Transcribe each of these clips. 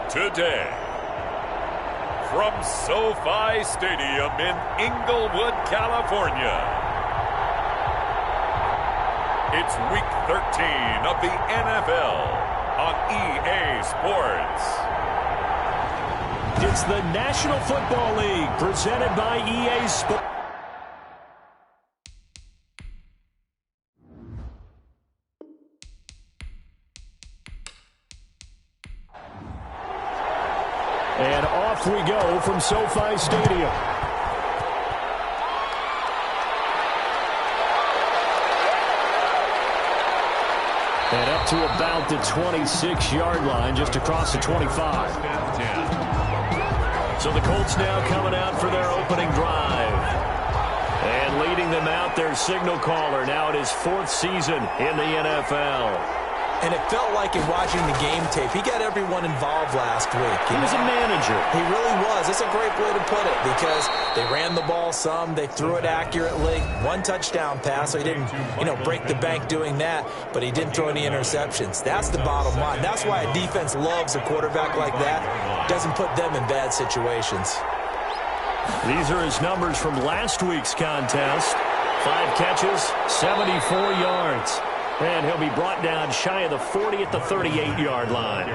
today. From SoFi Stadium in Inglewood, California, it's Week 13 of the NFL on EA Sports. It's the National Football League presented by EA Sports. And off we go from SoFi Stadium. And up to about the 26-yard line, just across the 25. So the Colts now coming out for their opening drive. And leading them out, their signal caller, now in his 4th season in the NFL. And it felt like in watching the game tape, he got everyone involved last week. He was a manager. He really was. That's a great way to put it because they ran the ball some, they threw it accurately. 1 touchdown pass, so he didn't, break the bank doing that, but he didn't throw any interceptions. That's the bottom line. That's why a defense loves a quarterback like that. Doesn't put them in bad situations. These are his numbers from last week's contest. 5 catches, 74 yards. And he'll be brought down shy of the 40 at the 38-yard line.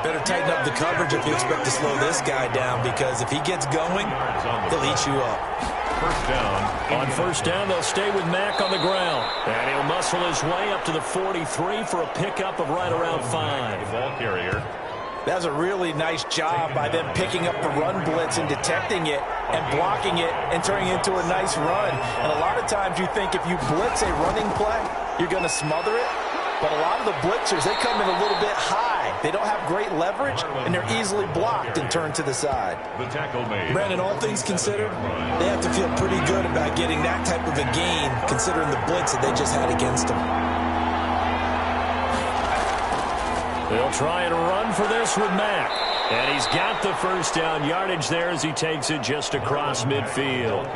Better tighten up the coverage if you expect to slow this guy down, because if he gets going, he'll eat you up. First down. On first down, they'll stay with Mack on the ground. And he'll muscle his way up to the 43 for a pickup of right around 5. Ball carrier. That's a really nice job by them picking up the run blitz and detecting it and blocking it and turning it into a nice run. And a lot of times you think if you blitz a running play, you're going to smother it. But a lot of the blitzers, they come in a little bit high. They don't have great leverage, and they're easily blocked and turned to the side. The tackle made. Brandon, all things considered, they have to feel pretty good about getting that type of a gain, considering the blitz that they just had against them. They'll try and run for this with Mack. And he's got the first down yardage there as he takes it just across midfield.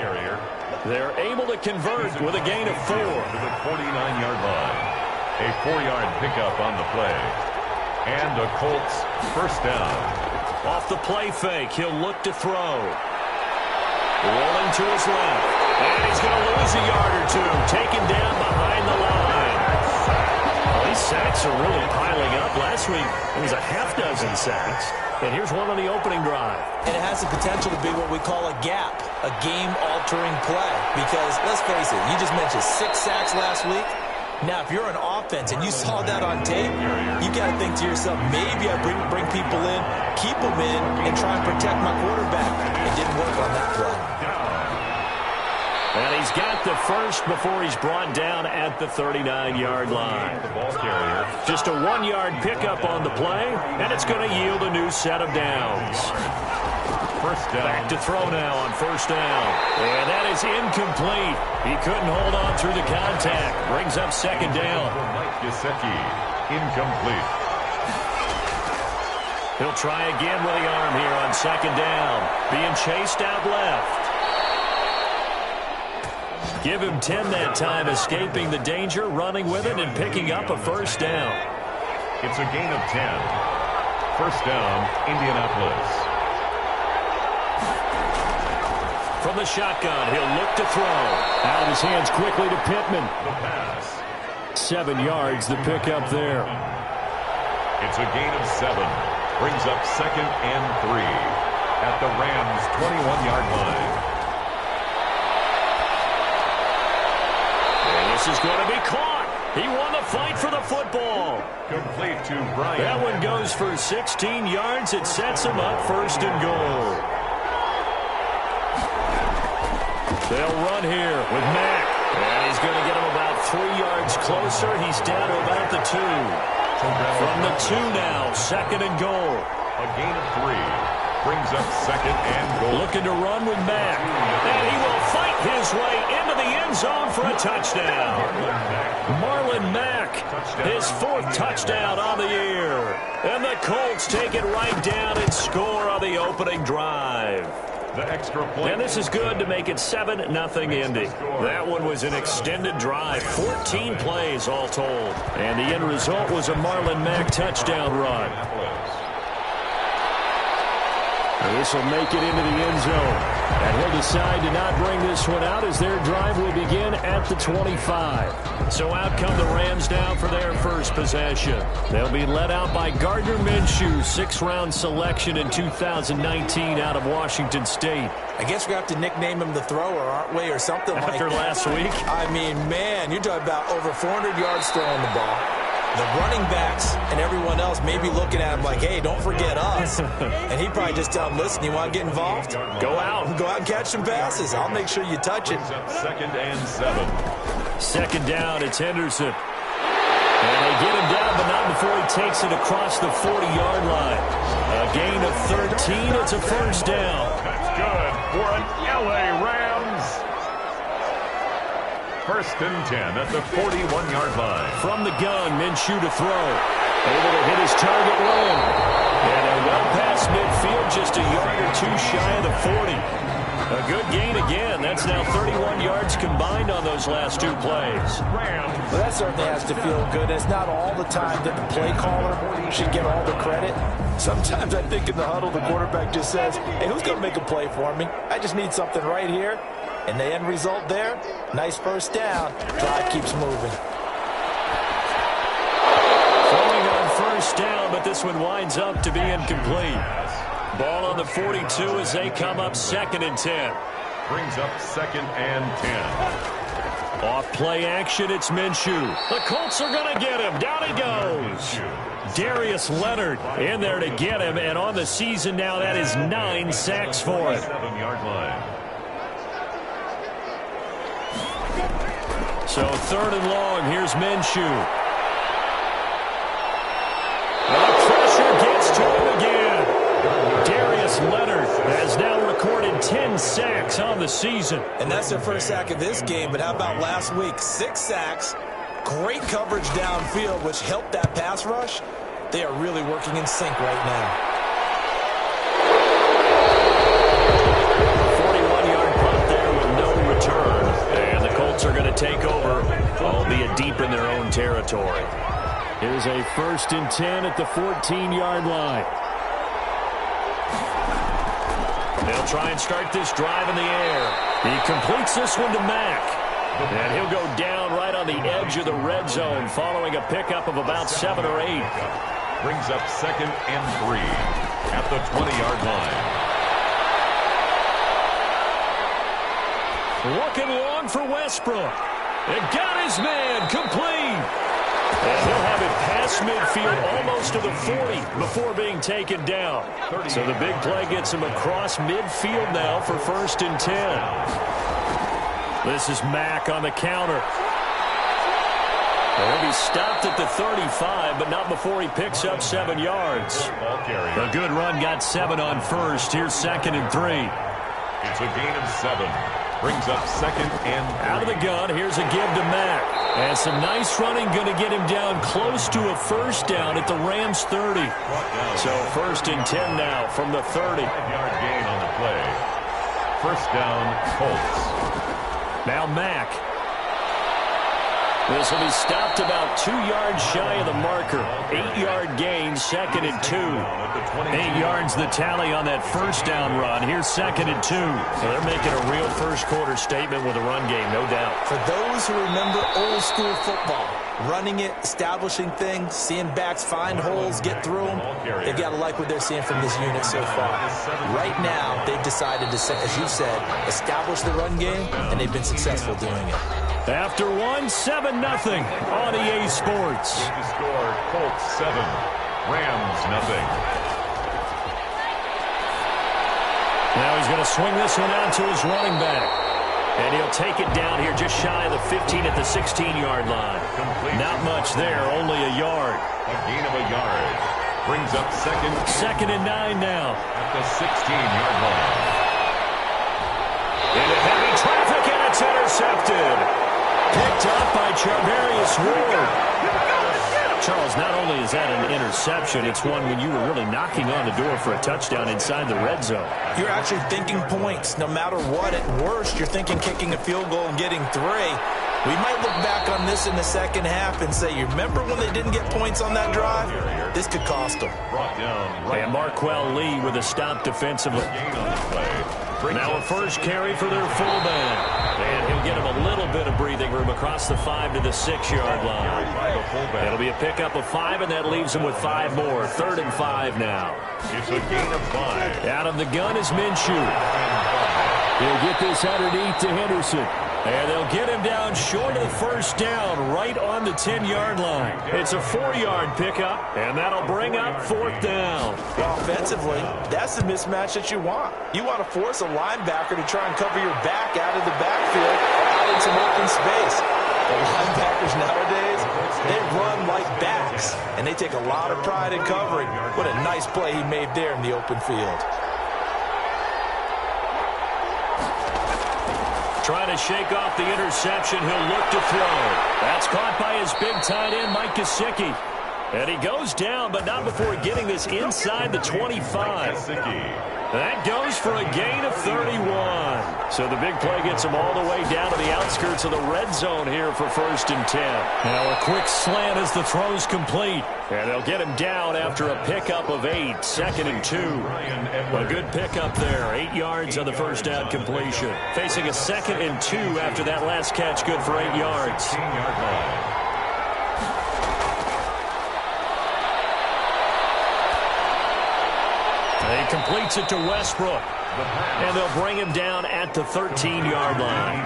They're able to convert with a gain of 4. To the 49-yard line. A 4-yard pickup on the play. And a Colts first down. Off the play fake, he'll look to throw. Rolling to his left. And he's going to lose a yard or 2. Taken down behind the line. These sacks are really piling up. Last week, it was a half-dozen sacks. And here's one on the opening drive. And it has the potential to be what we call a gap, a game-altering play. Because, let's face it, you just mentioned 6 sacks last week. Now, if you're an offense and you saw that on tape, you got to think to yourself, maybe I bring people in, keep them in, and try and protect my quarterback. It didn't work on that play. And he's got the first before he's brought down at the 39-yard line. Just a 1-yard pickup on the play, and it's going to yield a new set of downs. First down. Back to throw now on first down. And that is incomplete. He couldn't hold on through the contact. Brings up second down. Incomplete. He'll try again with the arm here on second down. Being chased out left. Give him 10 that time, escaping the danger, running with it, and picking up a first down. It's a gain of 10. First down, Indianapolis. From the shotgun, he'll look to throw. Out of his hands quickly to Pittman. The pass. 7 yards, the pickup there. It's a gain of 7. Brings up second and 3 at the Rams' 21-yard line. This is going to be caught. He won the fight for the football. Complete to Bryant. That one goes for 16 yards. It sets him up first and goal. They'll run here with Mack. And he's going to get him about 3 yards closer. He's down to about the 2. From the 2 now, second and goal. A gain of 3. Brings up second and goal. Looking to run with Mack. And he will fight his way into the end zone for a touchdown. Marlon Mack, his 4th touchdown on the year. And the Colts take it right down and score on the opening drive. The extra point. And this is good to make it 7-0 Indy. That one was an extended drive, 14 plays all told. And the end result was a Marlon Mack touchdown run. This will make it into the end zone. And he'll decide to not bring this one out as their drive will begin at the 25. So out come the Rams now for their first possession. They'll be led out by Gardner Minshew, 6th-round selection in 2019 out of Washington State. I guess we have to nickname him the thrower, aren't we, or something like that. After last week? I mean, man, you're talking about over 400 yards throwing the ball. The running backs and everyone else may be looking at him like, hey, don't forget us. And he'd probably just tell him, listen, you want to get involved? Go out and catch some passes. I'll make sure you touch it. 2nd and 7. 2nd down, it's Henderson. And they get him down, but not before he takes it across the 40-yard line. A gain of 13. It's a 1st down. That's good for an LA Rams. 1st and 10 at the 41-yard line. From the gun, Minshew to throw. Able to hit his target long. And a well past midfield, just a yard or two shy of the 40. A good gain again. That's now 31 yards combined on those last 2 plays. Well, that certainly has to feel good. It's not all the time that the play caller should get all the credit. Sometimes I think in the huddle, the quarterback just says, hey, who's going to make a play for me? I just need something right here. And the end result there, nice 1st down. Drive keeps moving. Throwing on 1st down, but this one winds up to be incomplete. Ball on the 42 as they come up 2nd and 10. Brings up 2nd and 10. Off play action, it's Minshew. The Colts are going to get him. Down he goes. Darius Leonard in there to get him, and on the season now, that is 9 sacks for him. 7-yard line. So 3rd and long, here's Minshew. The pressure gets to him again. Darius Leonard has now recorded 10 sacks on the season. And that's their 1st sack of this game, but how about last week? 6 sacks, great coverage downfield, which helped that pass rush. They are really working in sync right now. 41-yard punt there with no return. And the Colts are going to take over, albeit deep in their own territory. Here's a 1st and 10 at the 14-yard line. They'll try and start this drive in the air. He completes this one to Mack. And he'll go down right on the edge of the red zone following a pickup of about 7 or 8. Brings up 2nd and 3 at the 20-yard line. Looking long for Westbrook. It got his man complete. And he'll have it past midfield almost to the 40 before being taken down. So the big play gets him across midfield now for 1st and 10. This is Mack on the counter. He'll be stopped at the 35, but not before he picks up 7 yards. A good run got 7 on 1st. Here's 2nd and 3. It's a gain of 7. Brings up 2nd and 3. Out of the gun, here's a give to Mack. And some nice running going to get him down close to a 1st down at the Rams 30. So 1st and 10 now from the 30. 5-yard gain on the play. 1st down, Colts. Now Mack. This will be stopped about 2 yards shy of the marker. 8-yard gain, 2nd and 2. 8 yards the tally on that 1st down run. Here's 2nd and 2. So they're making a real first-quarter statement with a run game, no doubt. For those who remember old-school football, running it, establishing things, seeing backs find holes, get through them, they've got to like what they're seeing from this unit so far. Right now, they've decided to, as you said, establish the run game, and they've been successful doing it. After 1, 7-0 on EA Sports. The score, Colts 7, Rams 0. Now he's going to swing this one out to his running back. And he'll take it down here just shy of the 15 at the 16-yard line. Complete. Not much there, only a yard. A gain of a yard. Brings up 2nd and 9 now. At the 16-yard line. Into heavy traffic, and it's intercepted. Picked up by Charvarius Ward. Charles, not only is that an interception, it's one when you were really knocking on the door for a touchdown inside the red zone. You're actually thinking points. No matter what, at worst, you're thinking kicking a field goal and getting 3. We might look back on this in the second half and say, you remember when they didn't get points on that drive? This could cost them. And Marquell Lee with a stop defensively. Now a first carry for their fullback. And he'll get him a little bit of breathing room across the 5 to the 6-yard line. It'll be a pickup of 5, and that leaves him with 5 more. 3rd and 5 now. It's a gain of 5. Out of the gun is Minshew. He'll get this underneath to Henderson. And they'll get him down short of the first down, right on the 10-yard line. It's a 4-yard pickup, and that'll bring up 4th down. Well, offensively, that's the mismatch that you want. You want to force a linebacker to try and cover your back out of the backfield, out in some open space. The linebackers nowadays, they run like backs, and they take a lot of pride in covering. What a nice play he made there in the open field. Trying to shake off the interception. He'll look to throw. That's caught by his big tight end, Mike Gesicki. And he goes down, but not before getting this inside the 25. That goes for a gain of 31. So the big play gets him all the way down to the outskirts of the red zone here for 1st and 10. Now a quick slant as the throw's complete. And they'll get him down after a pickup of 8. 2nd and 2. A good pickup there. 8 yards on the first down completion. Facing a 2nd and 2 after that last catch. Good for 8 yards. He completes it to Westbrook. And they'll bring him down at the 13-yard line.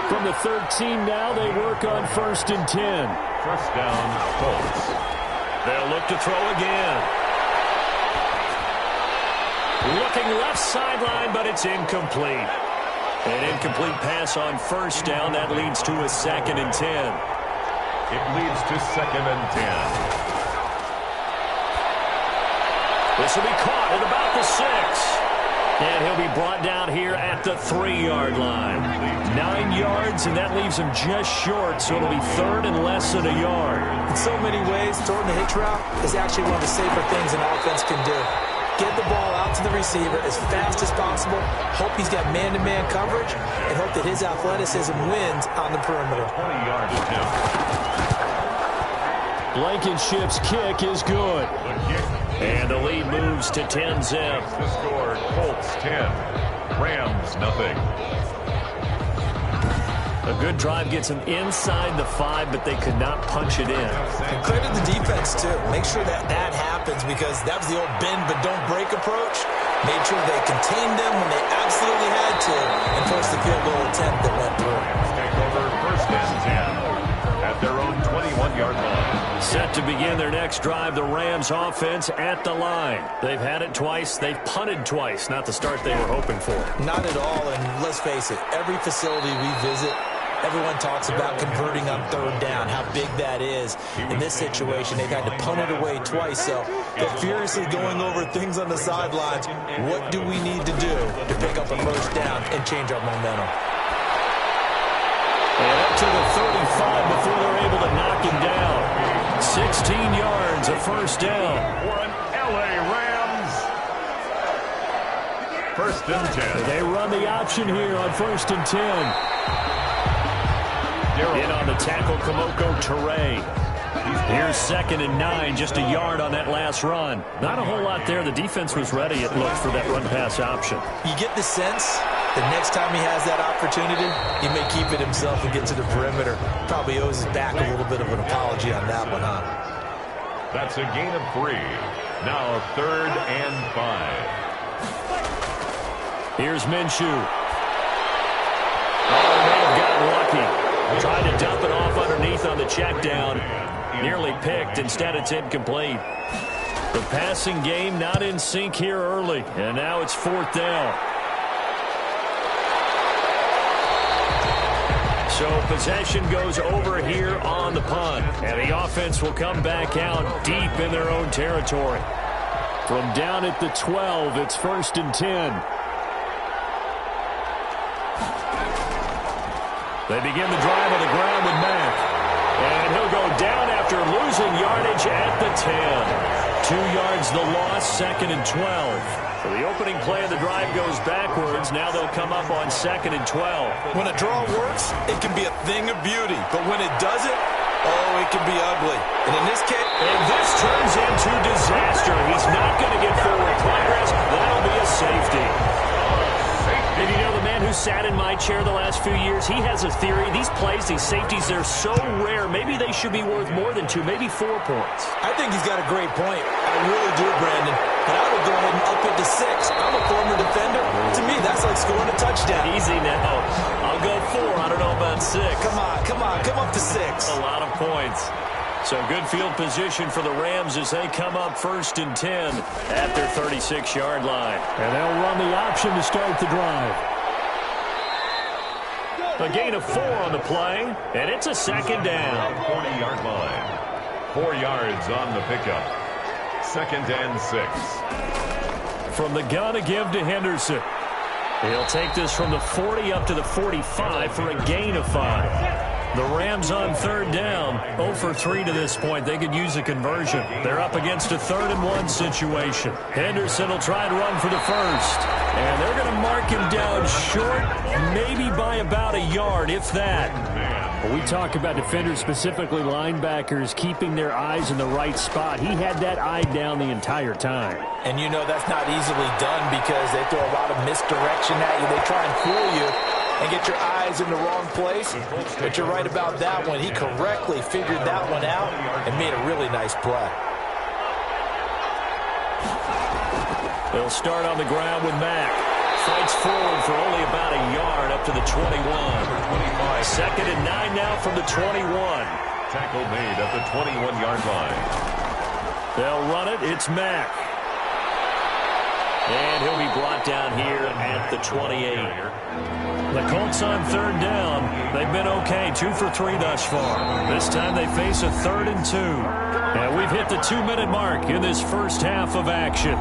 From the 13 now, they work on 1st and 10. First down, Colts. They'll look to throw again. Looking left sideline, but it's incomplete. An incomplete pass on 1st down. That leads to a 2nd and 10. It leads to 2nd and 10. This will be caught at about the 6. And he'll be brought down here at the 3-yard line. 9 yards, and that leaves him just short, so it'll be 3rd and less than a yard. In so many ways, throwing the hitch route is actually one of the safer things an offense can do. Get the ball out to the receiver as fast as possible, hope he's got man-to-man coverage, and hope that his athleticism wins on the perimeter. 20-yard attempt. Blankenship's kick is good. And the lead moves to 10-zip. The score, Colts 10, Rams nothing. A good drive gets them inside the 5, but they could not punch it in. And credit the defense, too. Make sure that happens, because that was the old bend but don't break approach. Made sure they contained them when they absolutely had to, and forced the field goal attempt that went through. Take over 1st and 10 at their own 21-yard line. Set to begin their next drive, the Rams offense at the line. They've had it twice. They've punted twice. Not the start they were hoping for. Not at all, and let's face it, every facility we visit, everyone talks about converting on 3rd down, how big that is. In this situation, they've had to punt it away twice, so they're furiously going over things on the sidelines. What do we need to do to pick up a 1st down and change our momentum? And up to the 35 before they're able to knock him down. 16 yards, a 1st down. For an L.A. Rams. 1st and 10. They run the option here on 1st and 10. In on the tackle, Kamoko Toure. Here's 2nd and 9, just a yard on that last run. Not a whole lot there. The defense was ready, it looked, for that run-pass option. You get the sense the next time he has that opportunity, he may keep it himself and get to the perimeter. Probably owes his back a little bit of an apology on that one, huh? That's a gain of 3. Now 3rd and 5. Here's Minshew. Oh, may have gotten lucky. Tried to dump it off underneath on the check down. Nearly picked. Instead, it's incomplete. The passing game not in sync here early. And now it's 4th down. So possession goes over here on the punt. And the offense will come back out deep in their own territory. From down at the 12, it's 1st and 10. They begin the drive on the ground with Mack. And he'll go down after losing yardage at the 10. 2 yards the loss, 2nd and 12. So the opening play of the drive goes backwards. Now they'll come up on 2nd and 12. When a draw works, it can be a thing of beauty. But when it doesn't, oh, it can be ugly. And in this case... And this turns into disaster. He's not going to get forward progress. That'll be a safety. And you know, the man who sat in my chair the last few years, he has a theory. These plays, these safeties, they're so rare. Maybe they should be worth more than 2, maybe 4 points. I think he's got a great point. I really do, Brandon. But I would go ahead and up it to 6. I'm a former defender. To me, that's like scoring a touchdown. Easy now. I'll go 4. I don't know about 6. Come on. Come up to 6. A lot of points. So good field position for the Rams as they come up 1st and 10 at their 36-yard line. And they'll run the option to start the drive. A gain of 4 on the play, and it's a 2nd down. 40-yard line. 4 yards on the pickup. 2nd and 6. From the gun to give to Henderson. He'll take this from the 40 up to the 45 for a gain of 5. The Rams on 3rd down, 0 for 3 to this point. They could use a conversion. They're up against a 3rd and 1 situation. Henderson will try and run for the 1st. And they're going to mark him down short, maybe by about a yard, if that. Well, we talk about defenders, specifically linebackers, keeping their eyes in the right spot. He had that eye down the entire time. And you know that's not easily done because they throw a lot of misdirection at you. They try and fool you and get your eyes in the wrong place. But you're right about that one. He correctly figured that one out and made a really nice play. They'll start on the ground with Mack. Fights forward for only about a yard up to the 21. 2nd and 9 now from the 21. Tackle made at the 21-yard line. They'll run it. It's Mack. And he'll be brought down here at the 28. The Colts on 3rd down. They've been okay, 2 for 3 thus far. This time they face a 3rd and 2. And we've hit the 2-minute mark in this first half of action.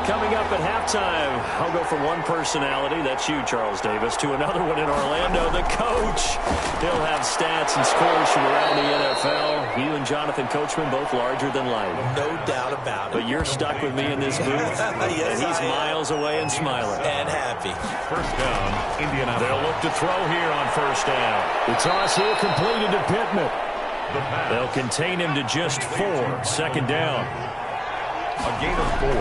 Coming up at halftime, I'll go from one personality, that's you, Charles Davis, to another one in Orlando, the coach. He'll have stats and scores from around the NFL. You and Jonathan Coachman, both larger than life. No doubt about it. But you're stuck with me in this booth, yes, and he's miles away and smiling. And happy. 1st down, Indianapolis. They'll look to throw here on 1st down. The toss here completed to Pittman. They'll contain him to just 4, 2nd down. A gain of 4.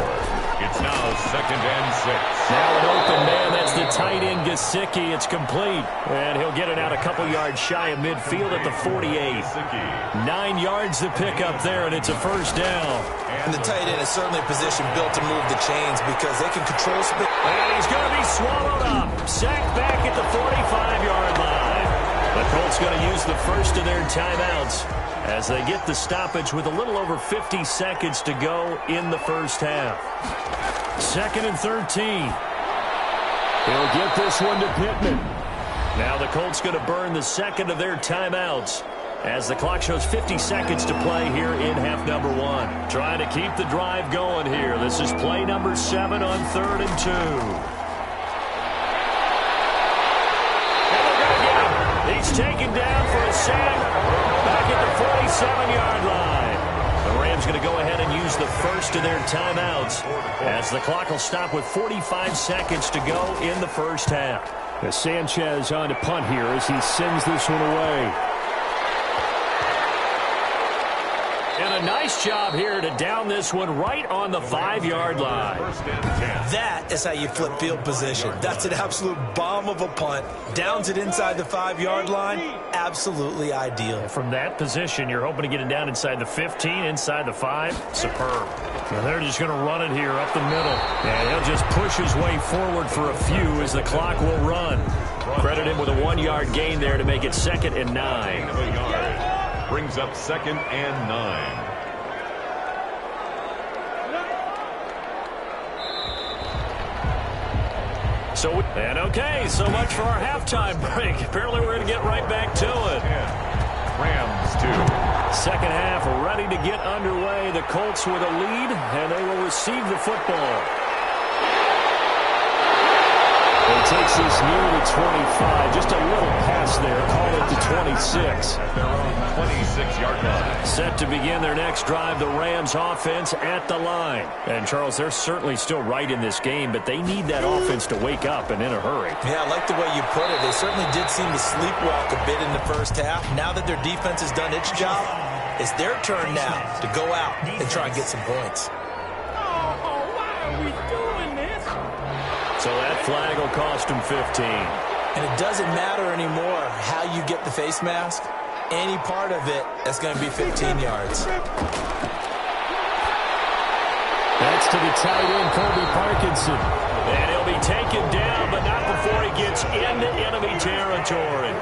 It's now 2nd and 6. Now an open man. That's the tight end, Gesicki. It's complete. And he'll get it out a couple yards shy of midfield at the 48. 9 yards to pick up there, and it's a 1st down. And the tight end is certainly a position built to move the chains because they can control speed. And he's going to be swallowed up. Sacked back at the 45-yard line. The Colts going to use the first of their timeouts as they get the stoppage with a little over 50 seconds to go in the first half. 2nd and 13. He'll get this one to Pittman. Now the Colts going to burn the 2nd of their timeouts as the clock shows 50 seconds to play here in half number 1. Trying to keep the drive going here. This is play number 7 on 3rd and 2. And they're going to get him. He's taken down for a sack. Back at the 47-yard line. The Rams going to go ahead and use the first of their timeouts as the clock will stop with 45 seconds to go in the first half. As Sanchez on to punt here as he sends this one away. And a nice job here to down this one right on the 5-yard line. That is how you flip field position. That's an absolute bomb of a punt. Downs it inside the 5-yard line. Absolutely ideal. From that position, you're hoping to get it down inside the 15, inside the 5. Superb. And they're just going to run it here up the middle. And he'll just push his way forward for a few as the clock will run. Credit him with a 1-yard gain there to make it 2nd and 9. Brings up 2nd and 9. So much for our halftime break. Apparently we're going to get right back to it. Rams 2. 2nd half ready to get underway. The Colts with a lead, and they will receive the football. He takes this near the 25. Just a little pass there. Call it the 26. Their own 26-yard line. Set to begin their next drive, the Rams offense at the line. And, Charles, they're certainly still right in this game, but they need that offense to wake up and in a hurry. Yeah, I like the way you put it. They certainly did seem to sleepwalk a bit in the first half. Now that their defense has done its job, it's their turn now to go out and try and get some points. So that flag will cost him 15. And it doesn't matter anymore how you get the face mask. Any part of it, that's going to be 15 yards. That's to the tight end, Colby Parkinson. And he'll be taken down, but not before he gets into enemy territory.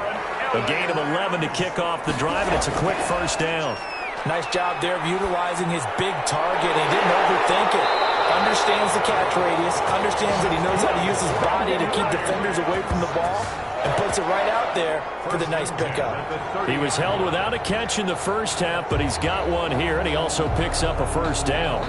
A gain of 11 to kick off the drive, and it's a quick first down. Nice job there of utilizing his big target. He didn't overthink it. Understands the catch radius, understands that he knows how to use his body to keep defenders away from the ball, and puts it right out there for the nice pickup. He was held without a catch in the first half, but he's got one here, and he also picks up a first down.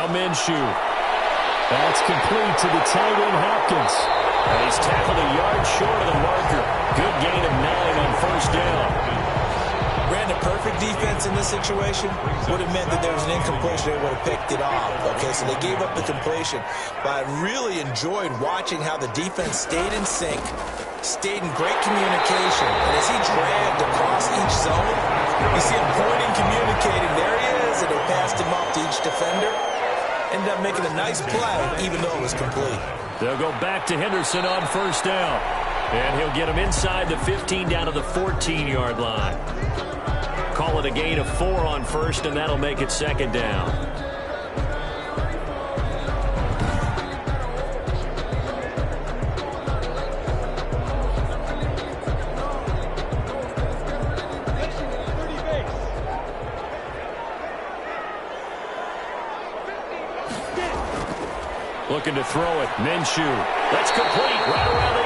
Minshew. That's complete to the tight end, Hopkins. And he's tackled a yard short of the marker. Good gain of 9 on first down. Ran a perfect defense in this situation. Would have meant that there was an incompletion. They would have picked it off. Okay, so they gave up the completion. But I really enjoyed watching how the defense stayed in sync, stayed in great communication. And as he dragged across each zone, you see him pointing, communicating. There he is, and they passed him off to each defender. Ended up making a nice play, even though it was complete. They'll go back to Henderson on first down. And he'll get him inside the 15 down to the 14-yard line. Call it a gain of 4 on first, and that'll make it second down. Looking to throw it. Minshew. That's complete right around the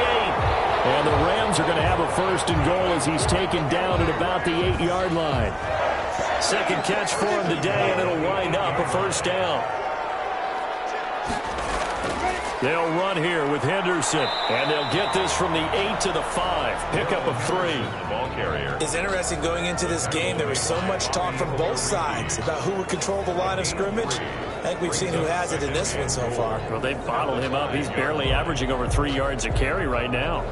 8. And the Rams are going to have a first and goal as he's taken down at about the 8-yard line. Second catch for him today, and it'll wind up a first down. They'll run here with Henderson, and they'll get this from the 8 to the 5. Pickup of 3. Ball carrier. It's interesting going into this game. There was so much talk from both sides about who would control the line of scrimmage. I think we've seen who has it in this one so far. Well, they've bottled him up. He's barely averaging over 3 yards a carry right now.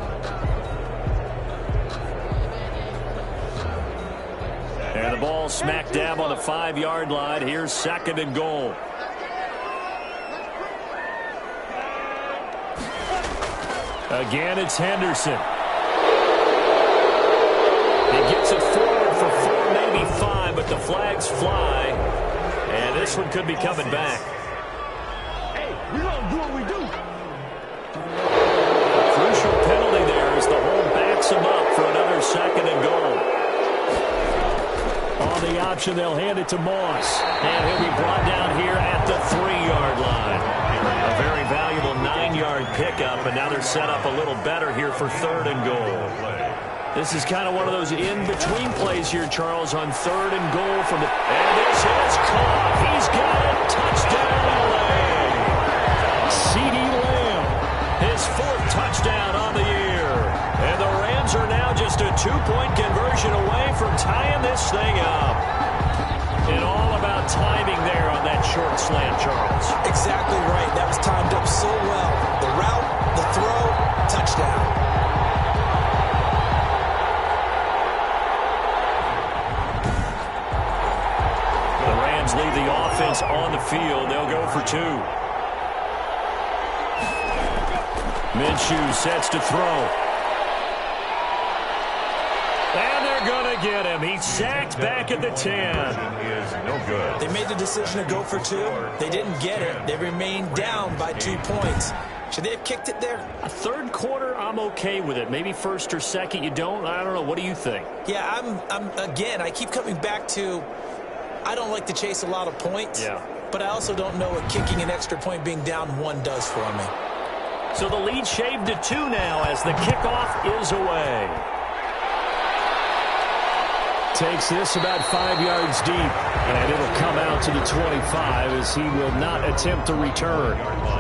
And the ball smack dab on the 5-yard line. Here's second and goal. Again, it's Henderson. He gets it forward for 4, maybe 5, but the flags fly. And this one could be coming back. Hey, we're going to do what we do. A crucial penalty there as the hold backs him up for another second and goal. On the option, they'll hand it to Moss. And he'll be brought down here at the 3-yard line. A very valuable 9-yard pickup, and now they're set up a little better here for third and goal. This is kind of one of those in-between plays here, Charles, on third and goal from the... And this is caught. He's got it. Touchdown, LA. CeeDee Lamb, his 4th touchdown on the year. And the Rams are now just a 2-point conversion away from tying this thing up. And all about timing there on that short slant, Charles. Exactly right. That was timed up so well. The route, the throw, touchdown. Leave the offense on the field. They'll go for 2. Minshew sets to throw. And they're going to get him. He's sacked back at the 10. Is no good. They made the decision to go for 2. They didn't get it. They remained down by 2 points. Should they have kicked it there? A third quarter, I'm okay with it. Maybe first or second, you don't. I don't know. What do you think? Yeah, again, I keep coming back to, I don't like to chase a lot of points. Yeah. But I also don't know what kicking an extra point being down 1 does for me. So the lead shaved to 2 now as the kickoff is away. Takes this about 5 yards deep, and it'll come out to the 25 as he will not attempt to return.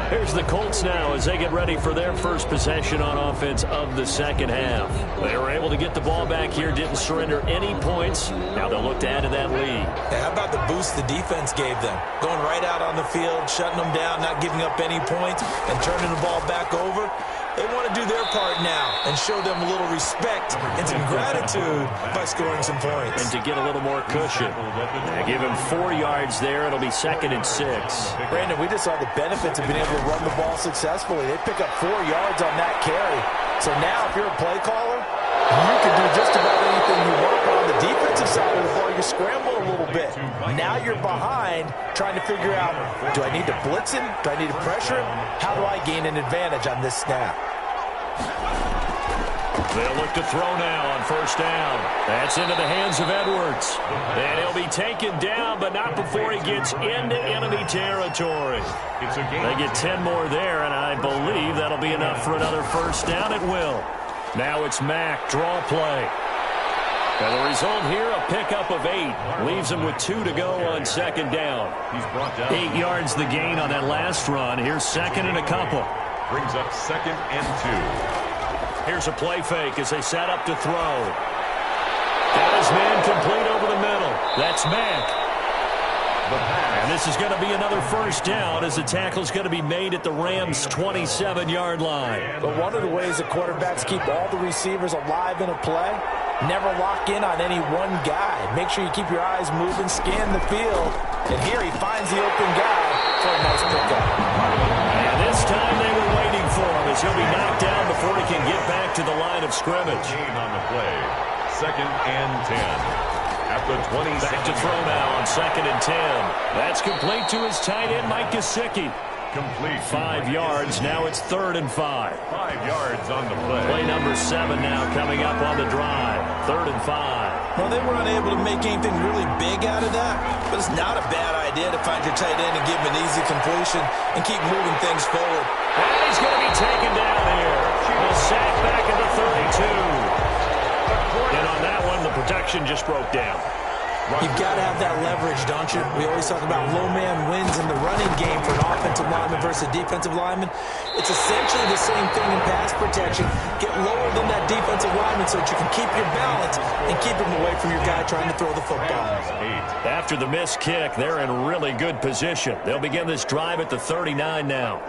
Here's the Colts now as they get ready for their first possession on offense of the second half. They were able to get the ball back here, didn't surrender any points. Now they'll look to add to that lead. Yeah, how about the boost the defense gave them? Going right out on the field, shutting them down, not giving up any points, and turning the ball back over. They want to do their part now and show them a little respect and some gratitude by scoring some points. And to get a little more cushion. They give him 4 yards there. It'll be 2nd and 6. Brandon, we just saw the benefits of being able to run the ball successfully. They pick up 4 yards on that carry. So now if you're a play caller, you can do just about anything you want. But on the defensive side of the ball, you scramble a little bit. Now you're behind trying to figure out, do I need to blitz him? Do I need to pressure him? How do I gain an advantage on this snap? They'll look to throw now on first down. That's into the hands of Edwards. And he'll be taken down, but not before he gets into enemy territory. They get 10 more there, and I believe that'll be enough for another first down. It will. Now it's Mack, draw play. And the result here, a pickup of 8. Leaves him with 2 to go on second down. He's brought down 8 yards the gain on that last run. Here's 2nd and a couple. Brings up 2nd and 2. Here's a play fake as they set up to throw. Got his man complete over the middle. That's Mack. And this is going to be another first down as the tackle's going to be made at the Rams' 27-yard line. But one of the ways that quarterbacks keep all the receivers alive in a play, never lock in on any one guy. Make sure you keep your eyes moving, scan the field. And here he finds the open guy for a nice pickup. And this time they were waiting for him as he'll be knocked down before he can get back to the line of scrimmage. Gain on the play. 2nd and 10. At the 20. Back to throw now on 2nd and 10. That's complete to his tight end, Mike Gesicki. Complete. 5 yards. Now it's 3rd and 5. 5 yards on the play. Play number 7 now coming up on the drive. 3rd and 5. Well, they were unable to make anything really big out of that, but it's not a bad idea to find your tight end and give him an easy completion and keep moving things forward. And he's going to be taken down here. The sack back at the 32. And on that one, the protection just broke down. You've got to have that leverage, don't you? We always talk about low man wins in the running game for an offensive lineman versus a defensive lineman. It's essentially the same thing in pass protection. Get lower than that defensive lineman so that you can keep your balance and keep him away from your guy trying to throw the football. After the missed kick, they're in really good position. They'll begin this drive at the 39 now.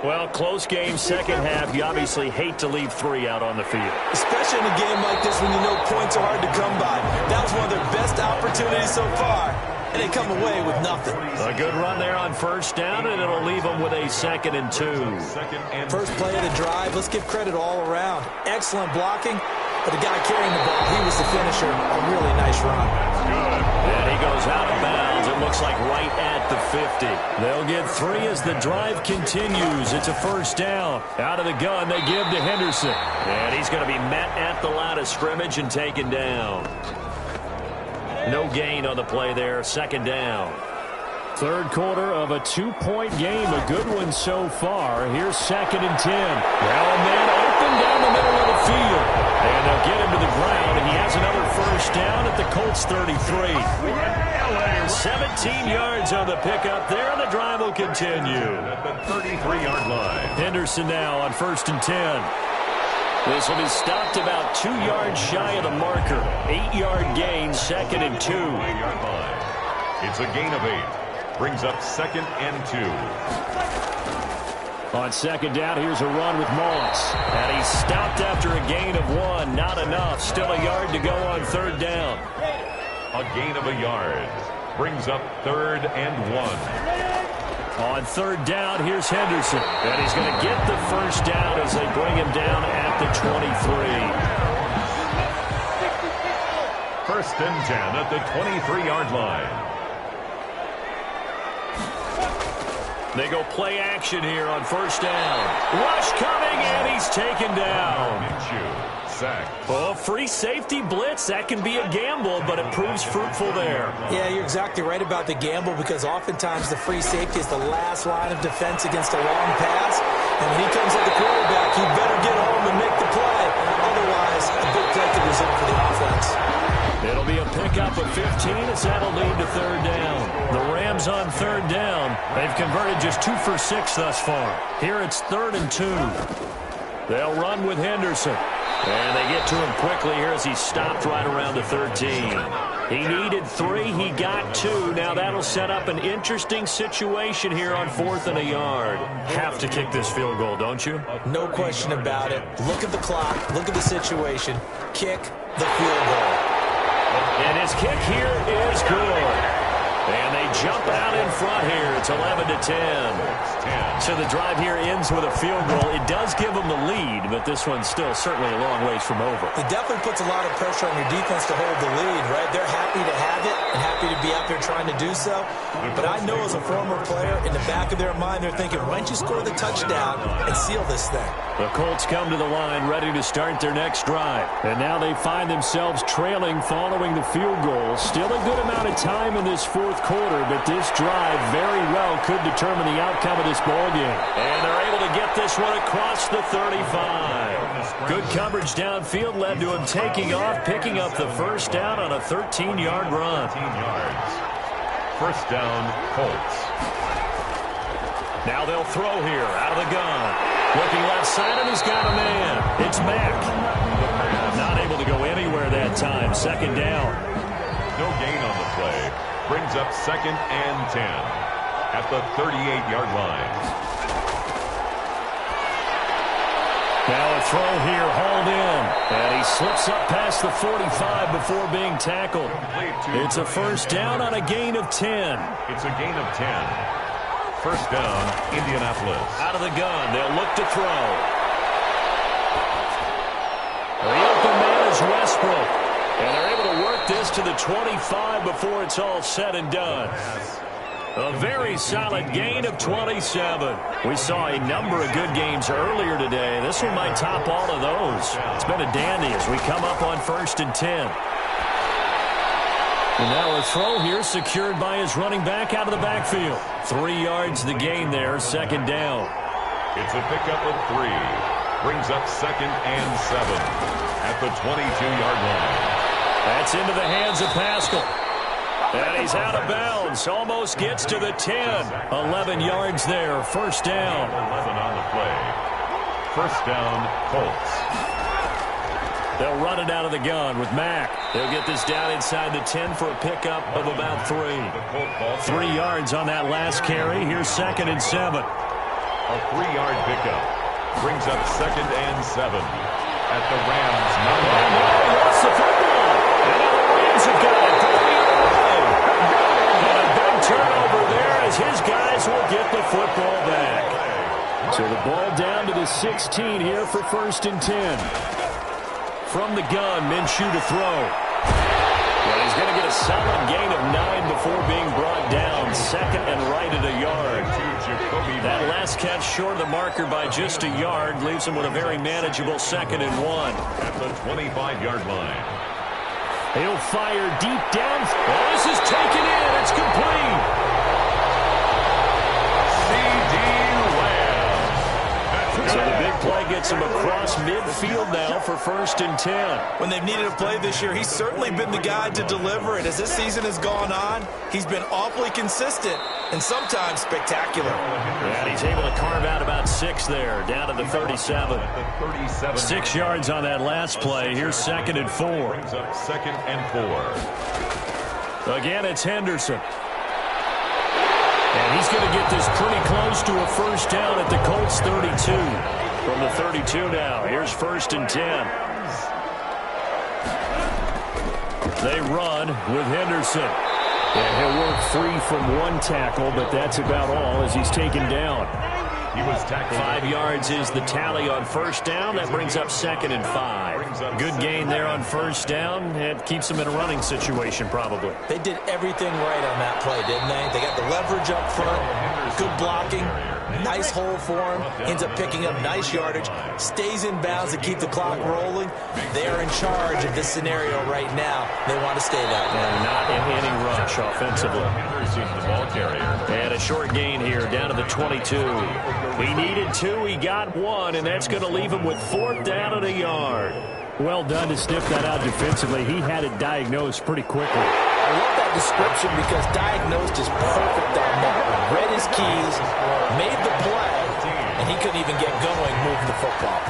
Well, close game, second half. You obviously hate to leave 3 out on the field. Especially in a game like this when you know points are hard to come by. That was one of their best opportunities so far, and they come away with nothing. A good run there on first down, and it'll leave them with a 2nd and 2. First play of the drive, let's give credit all around. Excellent blocking, but the guy carrying the ball, he was the finisher. A really nice run. And he goes out of bounds. It looks like right at the 50. They'll get 3 as the drive continues. It's a first down. Out of the gun, they give to Henderson. And he's going to be met at the line of scrimmage and taken down. No gain on the play there. 2nd down. Third quarter of a 2-point game. A good one so far. Here's 2nd and 10. Now a man open down the middle of the field. And they'll get him to the ground, and he has another first down at the Colts 33. 17 yards on the pickup there, and the drive will continue. At the 33-yard line. Henderson now on 1st and 10. This will be stopped about 2 yards shy of the marker. 8-yard gain, 2nd and 2. 8-yard line. It's a gain of 8. Brings up 2nd and 2. On 2nd down, here's a run with Moss. And he's stopped after a gain of 1. Not enough. Still a yard to go on 3rd down. A gain of a yard. Brings up 3rd and 1. On 3rd down, here's Henderson. And he's going to get the first down as they bring him down at the 23. 1st and 10 at the 23-yard line. They go play action here on first down. Rush coming, and he's taken down. Oh, free safety blitz. That can be a gamble, but it proves fruitful there. Yeah, you're exactly right about the gamble because oftentimes the free safety is the last line of defense against a long pass. And when he comes at the quarterback, he better get home and make the play. Otherwise, a big play could result for the offense. It'll be a pickup of 15 as that'll lead to third down. The Rams on third down. They've converted just 2 for 6 thus far. Here it's 3rd and 2. They'll run with Henderson. And they get to him quickly here as he stopped right around the 13. He needed 3. He got 2. Now that'll set up an interesting situation here on 4th and a yard. Have to kick this field goal, don't you? No question about it. Look at the clock. Look at the situation. Kick the field goal. And his kick here is good. And they jump out in front here. It's 11-10. So the drive here ends with a field goal. It does give them the lead, but this one's still certainly a long ways from over. It definitely puts a lot of pressure on your defense to hold the lead, right? They're happy to have it and happy to be out there trying to do so. But I know as a former player, in the back of their mind, they're thinking, why don't you score the touchdown and seal this thing? The Colts come to the line ready to start their next drive. And now they find themselves trailing following the field goal. Still a good amount of time in this fourth quarter, but this drive very well could determine the outcome of this ball game. And they're able to get this one across the 35. Good coverage downfield led to him taking off, picking up the first down on a 13-yard run. 13 yards. First down, Colts. Now they'll throw here out of the gun. Looking left side, and he's got a man. It's Mack. Not able to go anywhere that time. Second down. No gain on the play. Brings up 2nd and 10 at the 38-yard line. Now a throw here, hauled in. And he slips up past the 45 before being tackled. It's a first down on a gain of 10. It's a gain of 10. First down, Indianapolis. Out of the gun, they'll look to throw. The open man is Westbrook. And they're able to work this to the 25 before it's all said and done. A very solid gain of 27. We saw a number of good games earlier today. This one might top all of those. It's been a dandy as we come up on 1st and 10. And now a throw here secured by his running back out of the backfield. 3 yards the gain there, second down. It's a pickup of 3. Brings up 2nd and 7 at the 22-yard line. That's into the hands of Pascal. And he's out of bounds. Almost gets to the 10. 11 yards there, first down. 11 on the play. First down, Colts. They'll run it out of the gun with Mack. They'll get this down inside the 10 for a pickup of about 3. 3 yards on that last carry. Here's 2nd and 7. A 3-yard pickup. Brings up 2nd and 7 at the Rams. He lost the football. And now the Rams have got it. And a big turnover there as his guys will get the football back. So the ball down to the 16 here for 1st and 10. From the gun, Minshew to throw. Well, he's going to get a solid gain of 9 before being brought down. 2nd and right at a yard. That last catch short of the marker by just a yard leaves him with a very manageable 2nd and 1. At the 25-yard line. He'll fire deep down. Oh, this is taken in. It's complete. So the big play gets him across midfield now for 1st and 10. When they've needed a play this year, he's certainly been the guy to deliver it. As this season has gone on, he's been awfully consistent and sometimes spectacular. And he's able to carve out about 6 there, down to the 37. 6 yards on that last play. Here's 2nd and 4. Brings up 2nd and 4. Again, it's Henderson. And he's going to get this pretty close to a first down at the Colts 32. From the 32 now, here's 1st and 10. They run with Henderson. And he'll work free from 1 tackle, but that's about all as he's taken down. He was tackled. 5 yards is the tally on first down. That brings up 2nd and 5. Good gain there on first down. It keeps them in a running situation probably. They did everything right on that play, didn't they? They got the leverage up front. Good blocking, nice hole for him, ends up picking up nice yardage, stays in bounds to keep the clock rolling. They are in charge of this scenario right now. They want to stay that way. And not in any rush offensively. The ball carrier. And a short gain here down to the 22. He needed 2, he got 1, and that's going to leave him with 4th down and a yard. Well done to sniff that out defensively. He had it diagnosed pretty quickly. I love that description because diagnosed is perfect on that one. Read his keys, made the play, and he couldn't even get going moving the football.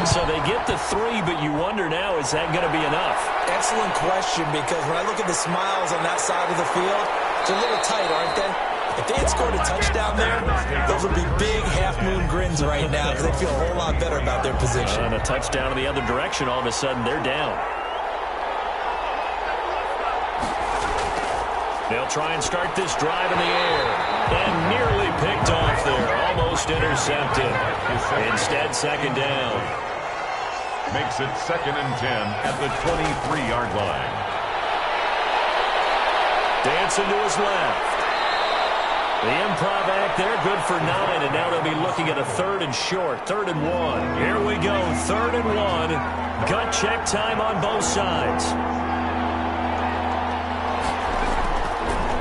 So they get the 3, but you wonder now, is that going to be enough? Excellent question, because when I look at the smiles on that side of the field, it's a little tight, aren't they? If they had scored a touchdown there, those would be big half-moon grins right now because they feel a whole lot better about their position. And a touchdown in the other direction, all of a sudden they're down. They'll try and start this drive in the air. And nearly picked off there. Almost intercepted. Instead, 2nd down. Makes it 2nd and 10 at the 23-yard line. Dancing to his left. The improv act there, good for 9, and now they'll be looking at a 3rd and short, 3rd and 1. Here we go, 3rd and 1. Gut check time on both sides.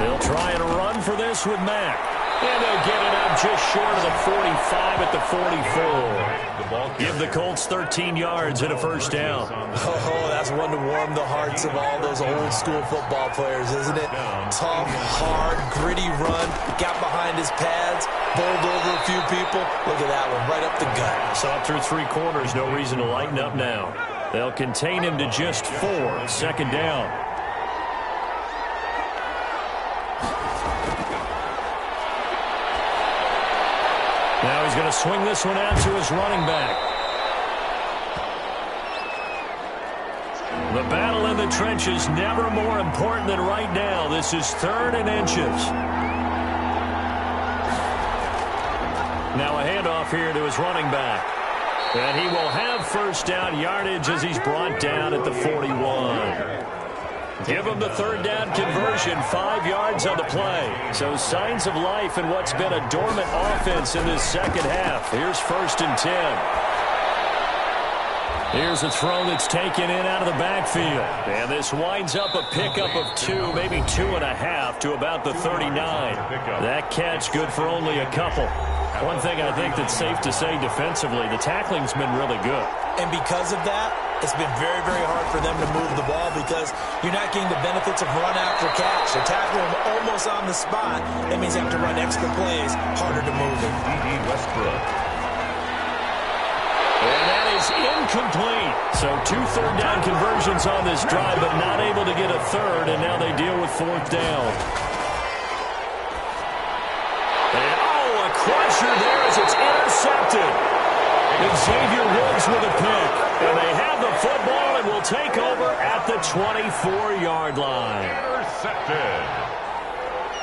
They'll try and run for this with Mack. And they'll get it up just short of the 45 at the 44. Give the Colts 13 yards and a 1st down. Oh, that's one to warm the hearts of all those old-school football players, isn't it? Tough, hard, gritty run. Got behind his pads, bowled over a few people. Look at that one, right up the gut. Saw through 3 quarters, no reason to lighten up now. They'll contain him to just 4, 2nd down. Now he's going to swing this one out to his running back. The battle in the trenches never more important than right now. This is 3rd and inches. Now a handoff here to his running back. And he will have 1st down yardage as he's brought down at the 41. Give him the 3rd down conversion, 5 yards on the play. So signs of life in what's been a dormant offense in this 2nd half. Here's 1st and 10. Here's a throw that's taken in out of the backfield. And this winds up a pickup of 2, maybe 2.5 to about the 39. That catch good for only a couple. One thing I think that's safe to say defensively, the tackling's been really good. And because of that, it's been very, very hard for them to move the ball because you're not getting the benefits of run after catch. They're tackling them almost on the spot. That means they have to run extra plays, harder to move it. Westbrook. And that is incomplete. So 2 third down conversions on this drive, but not able to get a 3rd, and now they deal with 4th down. And, a crusher there as it's intercepted. Xavier Woods with a pick. And they have the football and will take over at the 24-yard line. Intercepted.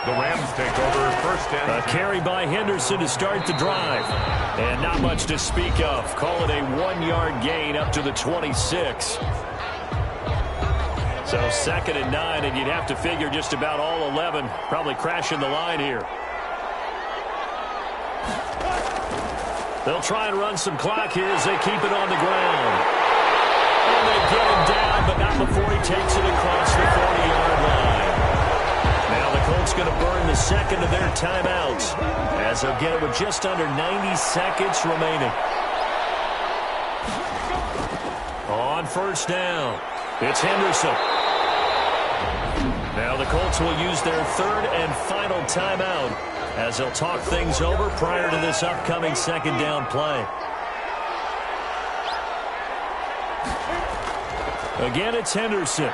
The Rams take over 1st and A carry by Henderson to start the drive. And not much to speak of. Call it a 1-yard gain up to the 26. So 2nd and 9, and you'd have to figure just about all 11 probably crashing the line here. They'll try and run some clock here as they keep it on the ground. And they get him down, but not before he takes it across the 40-yard line. Now the Colts going to burn the 2nd of their timeouts as they'll get it with just under 90 seconds remaining. On 1st down, it's Henderson. Now the Colts will use their 3rd and final timeout as they'll talk things over prior to this upcoming 2nd down play. Again, it's Henderson.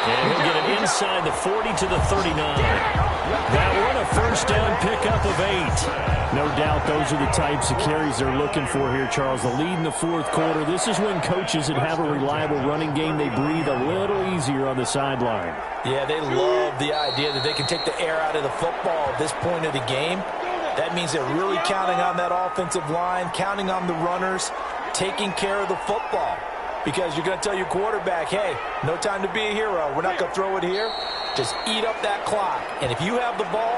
And he'll get it inside the 40 to the 39. That one a 1st down pickup of 8. No doubt those are the types of carries they're looking for here, Charles. The lead in the 4th quarter. This is when coaches that have a reliable running game, they breathe a little easier on the sideline. Yeah, they love the idea that they can take the air out of the football at this point of the game. That means they're really counting on that offensive line, counting on the runners, taking care of the football. Because you're going to tell your quarterback, hey, no time to be a hero. We're not going to throw it here. Just eat up that clock. And if you have the ball,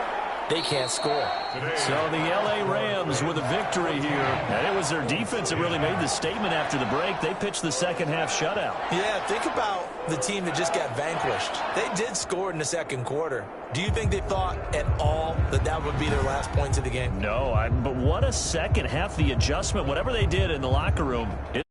they can't score. So the L.A. Rams with a victory here. And it was their defense that really made the statement after the break. They pitched the second half shutout. Yeah, think about the team that just got vanquished. They did score in the second quarter. Do you think they thought at all that that would be their last points of the game? No, but what a second half. The adjustment, whatever they did in the locker room, it